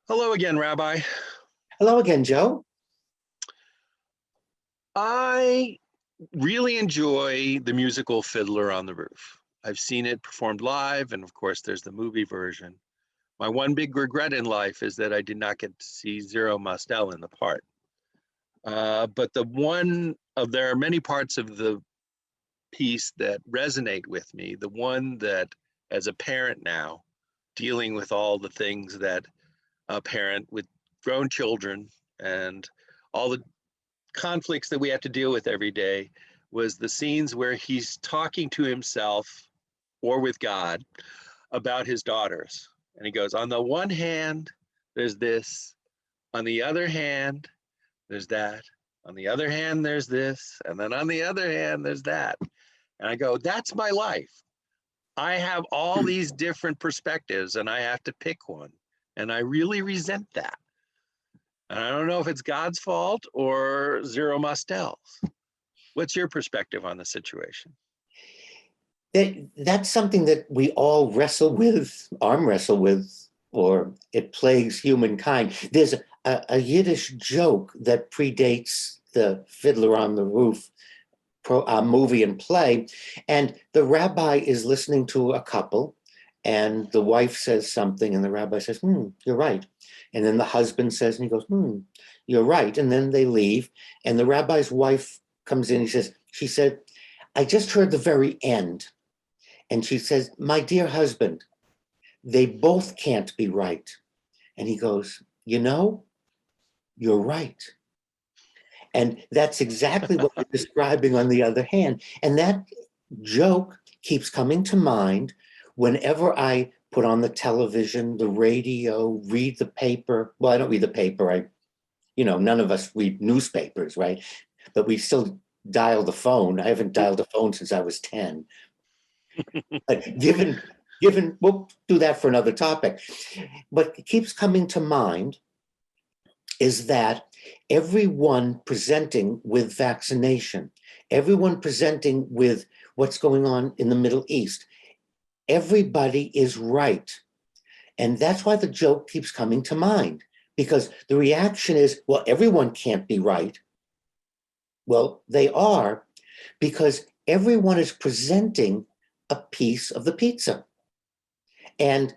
Hello again, Rabbi. Hello again, Joe. I really enjoy the musical Fiddler on the Roof. I've seen it performed live, and of course, there's the movie version. My one big regret in life is that I did not get to see Zero Mostel in the part. But there are many parts of the piece that resonate with me. The one that, as a parent now, dealing with all the things that a parent with grown children and all the conflicts that we have to deal with every day, was the scenes where he's talking to himself or with God about his daughters. And he goes, on the one hand, there's this. On the other hand, there's that. On the other hand, there's this. And then on the other hand, there's that. And I go, that's my life. I have all these different perspectives and I have to pick one. And I really resent that. And I don't know if it's God's fault or Zero Mostel's. What's your perspective on the situation? That's something that we all wrestle with, arm wrestle with, or it plagues humankind. There's a Yiddish joke that predates the Fiddler on the Roof movie and play. And the rabbi is listening to a couple, and the wife says something, and the rabbi says, you're right. And then the husband says, and he goes, you're right. And then they leave, and the rabbi's wife comes in, she said, I just heard the very end. And she says, my dear husband, they both can't be right. And he goes, you're right. And that's exactly what you're describing on the other hand. And that joke keeps coming to mind whenever I put on the television, the radio, read the paper. Well, I don't read the paper. None of us read newspapers, right? But we still dial the phone. I haven't dialed a phone since I was 10. But given, we'll do that for another topic. What keeps coming to mind is that everyone presenting with vaccination, everyone presenting with what's going on in the Middle East, everybody is right. And that's why the joke keeps coming to mind, because the reaction is, well, everyone can't be right. Well, they are, because everyone is presenting a piece of the pizza. And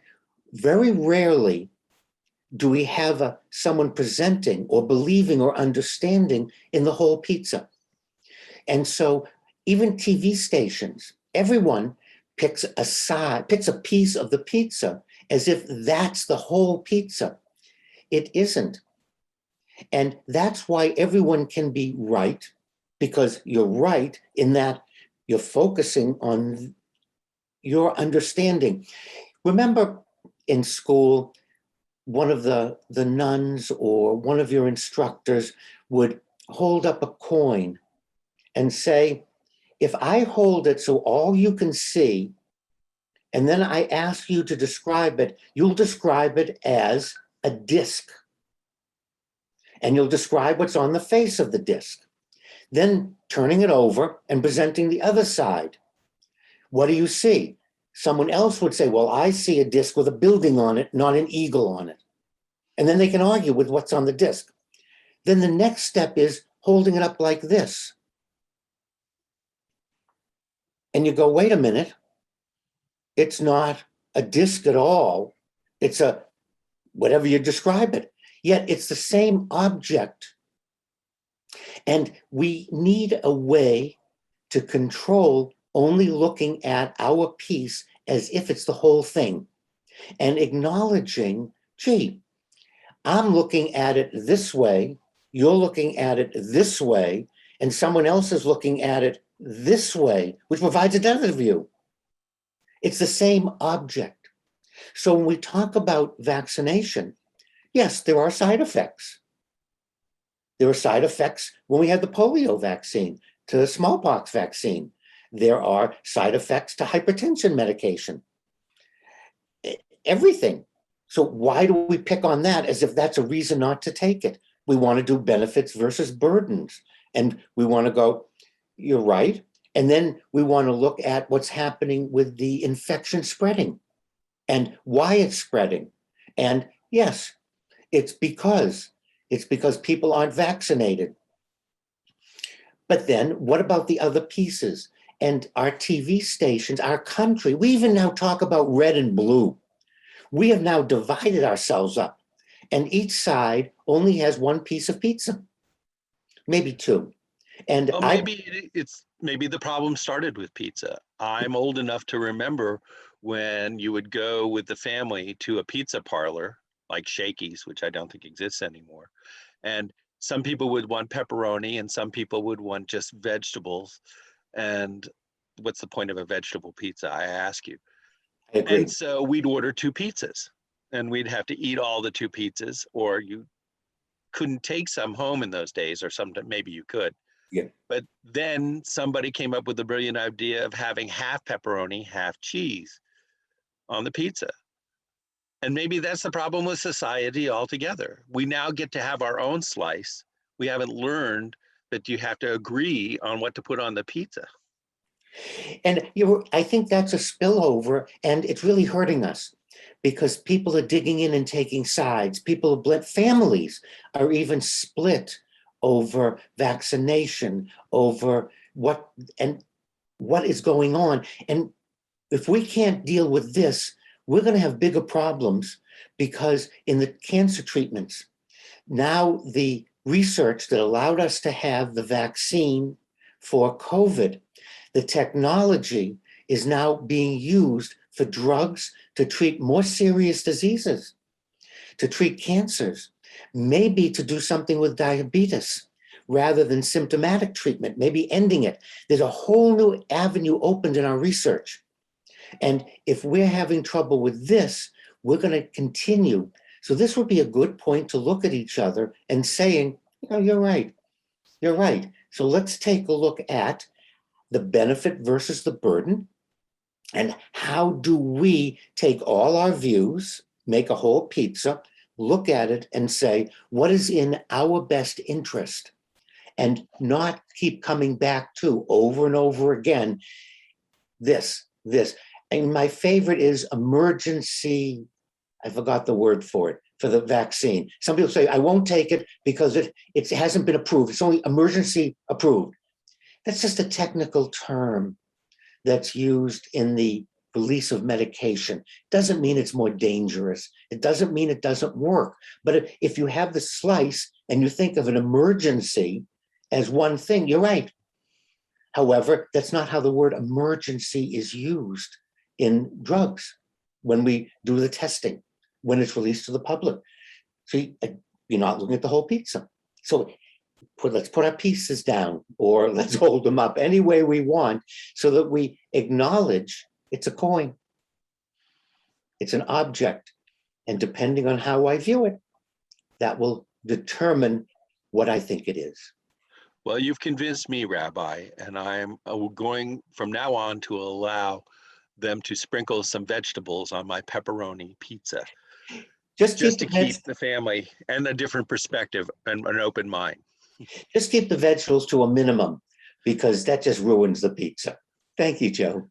very rarely do we have someone presenting or believing or understanding in the whole pizza. And so even TV stations, everyone picks a piece of the pizza as if that's the whole pizza. It isn't. And that's why everyone can be right, because you're right in that you're focusing on your understanding. Remember in school, one of the nuns or one of your instructors would hold up a coin and say, if I hold it so all you can see, and then I ask you to describe it, you'll describe it as a disc. And you'll describe what's on the face of the disc. Then turning it over and presenting the other side. What do you see? Someone else would say, well, I see a disc with a building on it, not an eagle on it. And then they can argue with what's on the disc. Then the next step is holding it up like this. And you go, wait a minute. It's not a disc at all. It's whatever you describe it. Yet it's the same object. And we need a way to control only looking at our piece as if it's the whole thing, and acknowledging, gee, I'm looking at it this way, you're looking at it this way, and someone else is looking at it this way, which provides another view. It's the same object. So when we talk about vaccination, yes, there are side effects. There are side effects when we had the polio vaccine, to the smallpox vaccine. There are side effects to hypertension medication. Everything. So why do we pick on that as if that's a reason not to take it? We want to do benefits versus burdens. And we want to go, you're right. And then we want to look at what's happening with the infection spreading and why it's spreading. And yes, It's because people aren't vaccinated. But then what about the other pieces? And our TV stations, our country, we even now talk about red and blue. We have now divided ourselves up, and each side only has one piece of pizza, maybe two. And Well, maybe the problem started with pizza. I'm old enough to remember when you would go with the family to a pizza parlor like Shakey's, which I don't think exists anymore. And some people would want pepperoni and some people would want just vegetables. And what's the point of a vegetable pizza, I ask you? And agree. so we'd order two pizzas and we'd have to eat all the two pizzas, or you couldn't take some home in those days, or sometimes maybe you could. Yeah. But then somebody came up with the brilliant idea of having half pepperoni, half cheese on the pizza. And maybe that's the problem with society altogether. We now get to have our own slice. We haven't learned that you have to agree on what to put on the pizza. And I think that's a spillover, and it's really hurting us because people are digging in and taking sides. Families are even split over vaccination, over what is going on. And if we can't deal with this, we're going to have bigger problems, because in the cancer treatments, now the research that allowed us to have the vaccine for COVID, the technology is now being used for drugs to treat more serious diseases, to treat cancers, maybe to do something with diabetes rather than symptomatic treatment, maybe ending it. There's a whole new avenue opened in our research. And if we're having trouble with this, we're going to continue. So this would be a good point to look at each other and saying, you're right. You're right. So let's take a look at the benefit versus the burden. And how do we take all our views, make a whole pizza, look at it and say, what is in our best interest? And not keep coming back to over and over again, this. And my favorite is emergency, I forgot the word for it, for the vaccine. Some people say, I won't take it because it hasn't been approved. It's only emergency approved. That's just a technical term that's used in the release of medication. Doesn't mean it's more dangerous. It doesn't mean it doesn't work. But if you have the slice and you think of an emergency as one thing, you're right. However, that's not how the word emergency is used in drugs when we do the testing, when it's released to the public. So you're not looking at the whole pizza. So let's put our pieces down, or let's hold them up any way we want, so that we acknowledge it's a coin. It's an object. And depending on how I view it, that will determine what I think it is. Well, you've convinced me, Rabbi, and I'm going from now on to allow them to sprinkle some vegetables on my pepperoni pizza, just to keep the family and a different perspective and an open mind. Just keep the vegetables to a minimum, because that just ruins the pizza. Thank you, Joe.